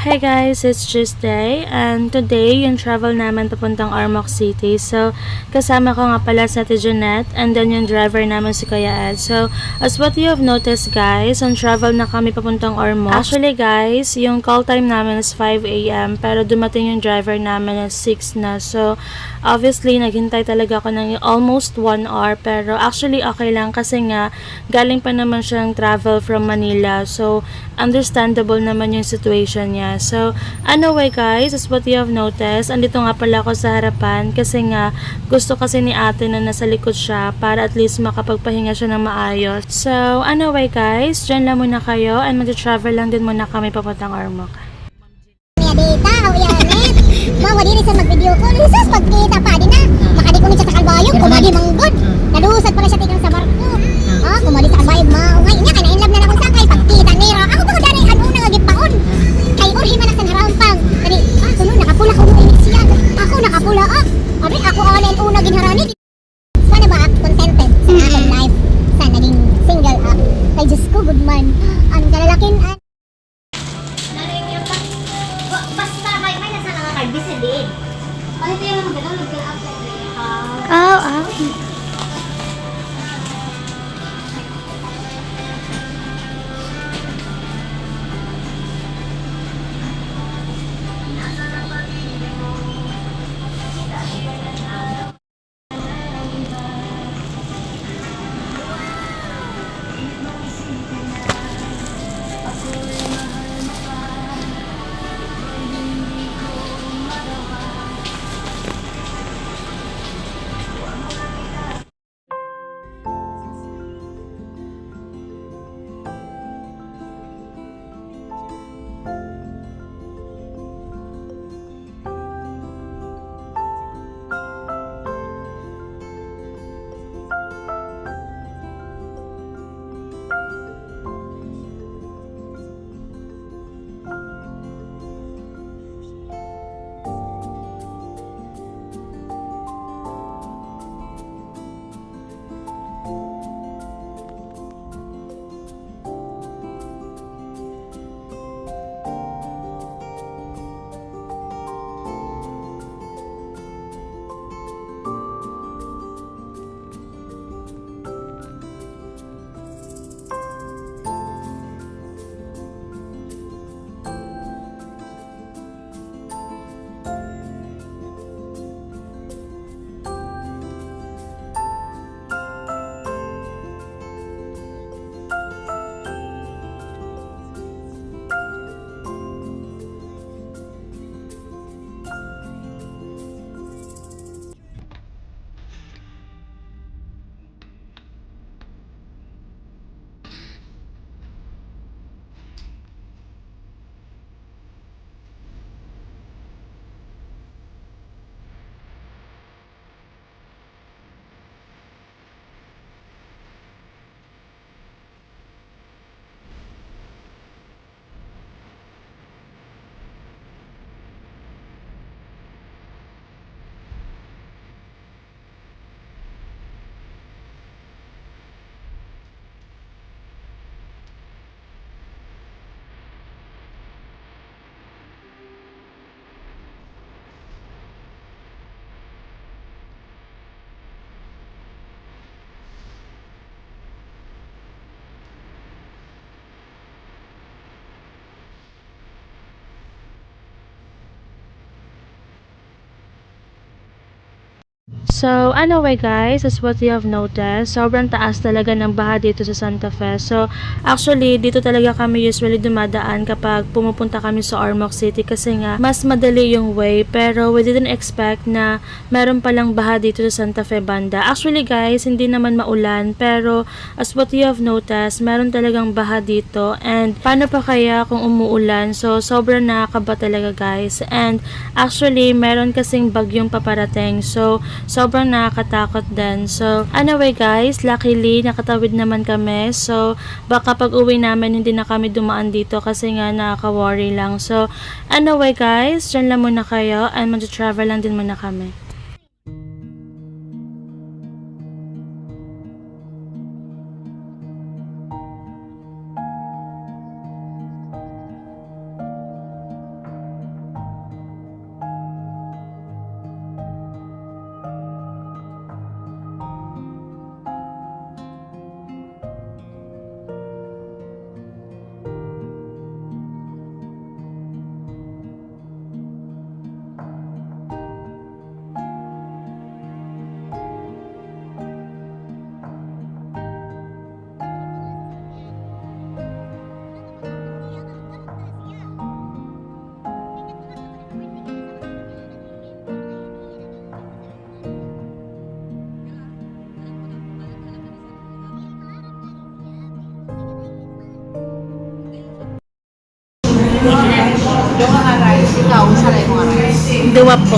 Hey guys, it's Tuesday and today yung travel namin papuntang Ormoc City. So, kasama ko nga pala sa Ate Jeanette and then yung driver namin si Kuya Ed. So, as what you have noticed guys, on travel na kami papuntang Ormoc. Actually guys, yung call time namin is 5 AM pero dumating yung driver namin is 6 na. So, obviously, naghintay talaga ako ng almost 1 hour pero actually okay lang kasi nga galing pa naman siyang travel from Manila. So, understandable naman yung situation niya. So, anyway guys, as what you have noticed, andito nga pala ako sa harapan kasi nga gusto kasi ni ate na nasa likod siya para at least makapagpahinga siya ng maayos. So, anyway guys, dyan lang muna kayo and mag-travel lang din muna kami papuntang Ormoc. Dita, uyanet. Mawa diri sa mag-video call. Isus, pagkita pa din na. Makadi ko ni sa Kalbayog, kumadi manggod. Nalusad pala siya tigang sa barko. Kumadi sa Kalbayog, maungay niya. Kaya na-inlove na akong sakay. Pagkita nira. Ako ba kadari, ano na nagipaon. Kay Urhi man sa harampang. Kani, sunod, nakapula ko mo siya. Ako nakapula, Abi, ako online una ginharani. Sana ba ako contented sa akong life sa naging single act. Kay Diyos ko, good man. Ang kalalakin, basta may nasa nga kay busy din. Ano ito yung mga gano'n? Nag-upload rin. So, anyway guys, as what you have noticed, sobrang taas talaga ng baha dito sa Santa Fe. So, actually, dito talaga kami usually dumadaan kapag pumupunta kami sa Ormoc City kasi nga, mas madali yung way. Pero, we didn't expect na meron palang baha dito sa Santa Fe banda. Actually guys, hindi naman maulan, pero as what you have noticed, meron talagang baha dito. And, paano pa kaya kung umuulan? So, sobrang nakakaba talaga guys. And, actually, meron kasing bagyong paparating. So, sobrang sobrang nakakatakot din. So, anyway guys, luckily, nakatawid naman kami. So, baka pag uwi namin, hindi na kami dumaan dito kasi nga nakaka-worry lang. So, anyway guys, dyan lang muna kayo and mag-travel lang din muna kami. Yung mga rice, ikaw, saray mo nga rice. Duwa po.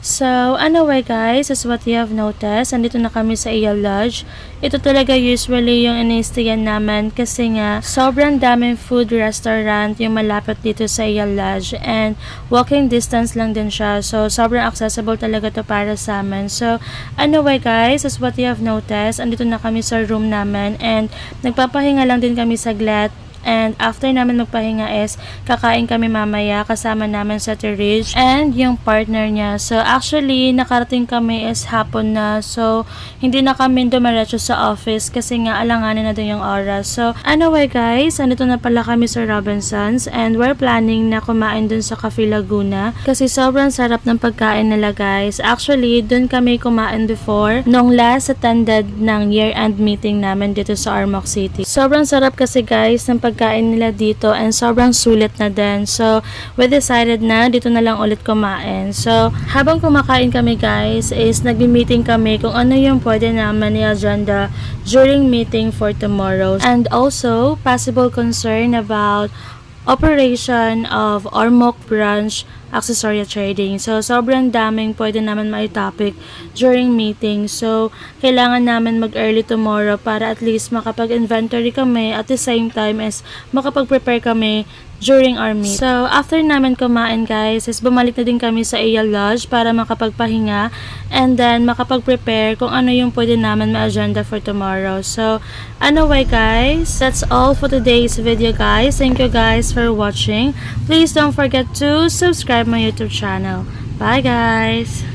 So, anyway guys, as what you have noticed, andito na kami sa Iya Lodge. Ito talaga usually yung iniistayan namin kasi nga sobrang daming food restaurant yung malapit dito sa Iya Lodge and walking distance lang din siya. So, sobrang accessible talaga to para sa amin. So, anyway guys, as what you have noticed, andito na kami sa room namin and nagpapahinga lang din kami saglit. And after namin magpahinga is kakain kami mamaya kasama namin sa Ridge and yung partner niya. So actually nakarating kami is hapon na. So hindi na kami dumiretso sa office kasi nga alanganin na din yung oras. So anyway guys, andito na pala kami sa Robinsons and we're planning na kumain dun sa Cafe Laguna kasi sobrang sarap ng pagkain nila guys. Actually dun kami kumain before nung last attended ng year-end meeting namin dito sa Armoc City. Sobrang sarap kasi guys ng pagkain nila dito and sobrang sulit na din. So, we decided na dito na lang ulit kumain. So, habang kumakain kami guys is nagbi-meeting kami kung ano yung pwede naman i-agenda during meeting for tomorrow. And also, possible concern about operation of Armoc branch accessory trading. So, sobrang daming pwede naman mai-topic during meeting. So, kailangan namin mag-early tomorrow para at least makapag-inventory kami at the same time is makapag-prepare kami during our meet. So, after namin kumain guys, is bumalik na din kami sa Iya Lodge para makapagpahinga and then makapag-prepare kung ano yung pwede naman ma-agenda for tomorrow. So, anyway guys, that's all for today's video guys. Thank you guys for watching. Please don't forget to subscribe my YouTube channel. Bye guys!